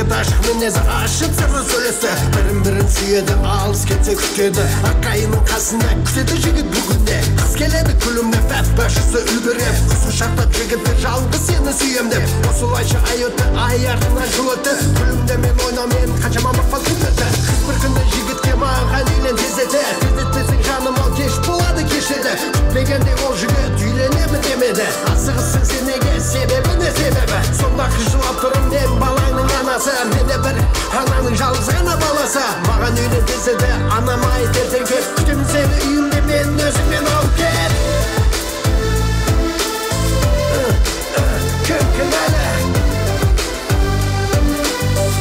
жігіт ашық мінезі ашып сыры сөйлесті бірін сүйеді алыс кетсе күтеді аққайының қасында күтеді жігіт бүгінде қыз келеді күлімдеп бәтбашысы үлбіреп құсы шақтап жігітті жалғыз сені сүйем деп осылайша ай өтті ай артынан жыл өтті күлімдемен ойнаумен қаншама мақпал күн өтті қыз бір күнде жігітке маған үйлен тездетпесең жаным ал кеш болады кешеді күтпегенде ол жігіт үйленемін демеді асығыссың сен неге себебі не себебі сонда қыз жылап тұрым мен балаңның анасы мен де бір ананың жалғыз ғана баласы маған үйлен деседі анам айт ертең кеп күтемін сені үйімде мен өзіңмен алып кет кім кінәлі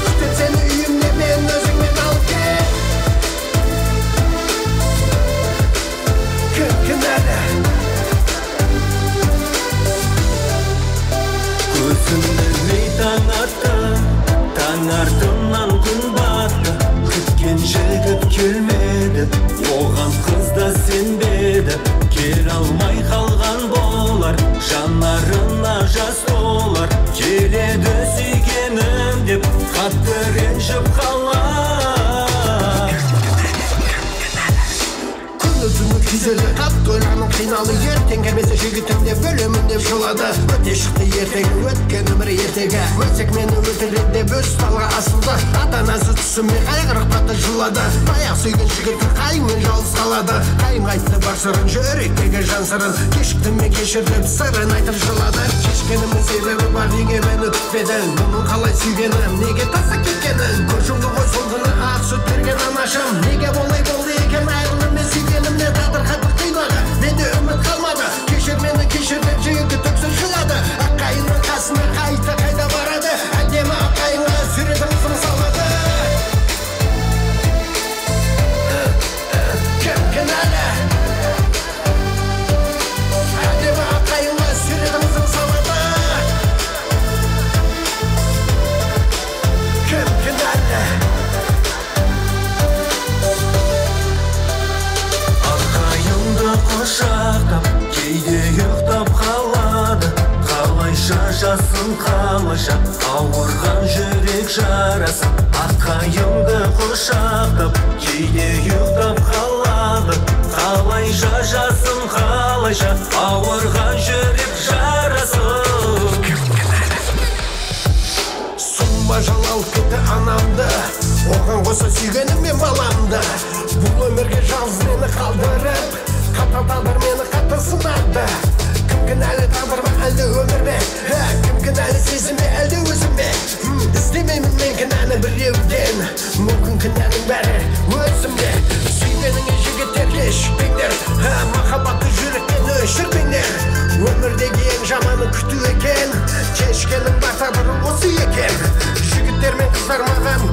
күтем сені үйімде мен өзіңмен алып кет кім кінәлі көзімді таң атты таң артынан күн батты күткен жігіт келмеді оған қыз да сенбеді келе алмай қалған болар жанарына жас толар келеді сүйгенім деп қатты ренжіп қалар күні түні күйзелді қатты ойланып қиналы ертең келмесе жігітімде бөлемін деп жылады өте шықты ертегі өткен өмір ертегі өлсек мені өлтіреді деп өз талға асылды ата-анасы түсінбей қайғырып қатты жылады баяқ сүйген жігіті қайыңмен жалғыз қалады қайың айтты бар сырын жүректегі жан сырын кешікті ме кешір деп сырын айтып жылады кешкенімнің себебі бар неге мені күтпедің бұның қалай сүйгенім неге тастап кеткенін көз жұмды ғой сол күні ақ сүт берген анашым неге олай болды екен айрылым мен сүйгенімнен тағдыр қатты қинады менде үміт қалмады кешір мені кешір деп жігіті төксін жылады аққайынның қасына қайда барады әдемі аққайынға суретін сын салады кім кінәлі әдемі аққайынға суретін сын салады кім кінәлі аққайыңды құшақтап кейде ұйықтап қалады қалайша жасын қалайша ауырған жүрек жарасын аққайыңды құшақтап кейде ұйықтап қалады қалайша жасын қалайша ауырған жүрек жарасын сұмба жалал кетті анамды оған қоса сүйгенім мен баламды бұл өмірге жалғыз мені қалдырып қатал тағдыр мені қатты сынады кім кінәлі тағдыр ма әлде өмір ме кім кінәлі сезім бе әлде өзім бе іздемеймін мен кінәні біреуден мүмкін кінәнің бәрі өзімде сүйгеніңе жігіттер кешікпеңдер махаббатты жүректен өшірмеңдер өмірдегі ең жаманы күту екен кешкенің бар тағдыры осы екен жігіттер мен қыздар маған